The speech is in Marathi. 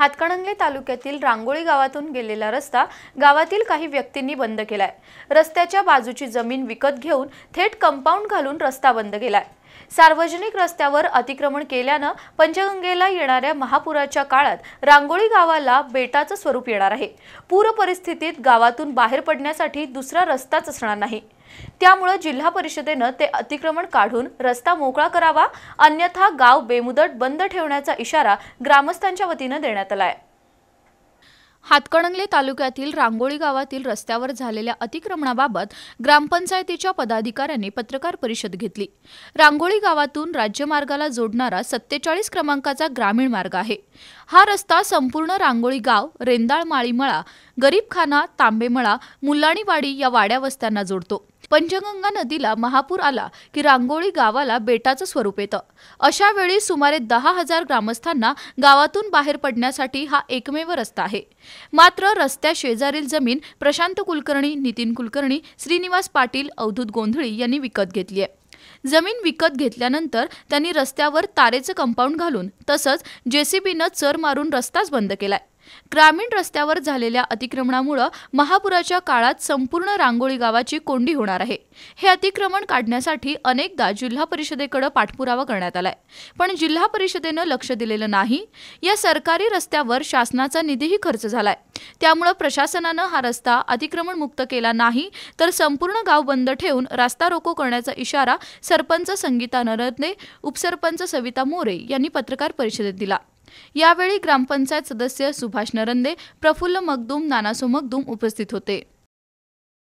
हातकणंगले तालुक्यातील रांगोळी गावातून गेलेला रस्ता गावातील काही व्यक्तींनी बंद केलाय। रस्त्याच्या बाजूची जमीन विकत घेऊन थेट कंपाऊंड घालून रस्ता बंद केलाय। सार्वजनिक रस्त्यावर अतिक्रमण केल्याने पंचगंगेला येणाऱ्या महापुराच्या काळात रांगोळी गावाला बेटाचं स्वरूप येणार आहे। पूर परिस्थितीत गावातून बाहेर पडण्यासाठी दुसरा रस्ताच असणार नाही। त्यामुळे जिल्हा परिषदेने ते अतिक्रमण काढून रस्ता मोकळा करावा, अन्यथा गाव बेमुदत बंद ठेवण्याचा इशारा ग्रामस्थांच्या वतीने देण्यात आला आहे। हातकणंगले तालुक्यातील रांगोळी गावातील रस्त्यावर झालेल्या अतिक्रमणाबाबत ग्रामपंचायतीच्या पदाधिकाऱ्यांनी पत्रकार परिषद घेतली। रांगोळी गावातून राज्यमार्गाला जोडणारा 47 क्रमांकाचा ग्रामीण मार्ग आहे। हा रस्ता संपूर्ण रांगोळी गाव, रेंदाळ माळीमळा, गरीबखाना, तांबेमळा, मुल्लाणीवाडी या वाड्या वस्त्यांना जोडतो। पंचगंगा नदीला महापूर आला की रांगोळी गावाला बेटाचं स्वरूप येतं। अशा वेळी सुमारे 10,000 ग्रामस्थांना गावातून बाहेर पडण्यासाठी हा एकमेव रस्ता आहे। मात्र रस्त्या शेजारील जमीन प्रशांत कुलकर्णी, नितीन कुलकर्णी, श्रीनिवास पाटील, अवधूत गोंधळी यांनी विकत घेतली आहे। जमीन विकत घेतल्यानंतर त्यांनी रस्त्यावर तारेचं कंपाऊंड घालून तसंच जेसीबीनं चर मारून रस्ताच बंद केलाय। ग्रामीण रस्त्यावर झालेल्या अतिक्रमणामुळे महापुराच्या काळात संपूर्ण रांगोळी गावाची कोंडी होणार आहे। हे अतिक्रमण काढण्यासाठी अनेकदा जिल्हा परिषदेकडे पाठपुरावा करण्यात आलाय, पण जिल्हा परिषदेने लक्ष दिलेलं नाही। या सरकारी रस्त्यावर शासनाचा निधीही खर्च झालाय, त्यामुळे प्रशासनाने हा रस्ता अतिक्रमण मुक्त केला नाही तर संपूर्ण गाव बंद ठेवून रास्ता रोको करण्याचा इशारा सरपंच संगीता नरदने, उपसरपंच सविता मोरे यांनी पत्रकार परिषदेत दिला। यावेळी ग्रामपंचायत सदस्य सुभाष नरंदे, प्रफुल्ल मगदूम, नानासो मगदूम उपस्थित होते।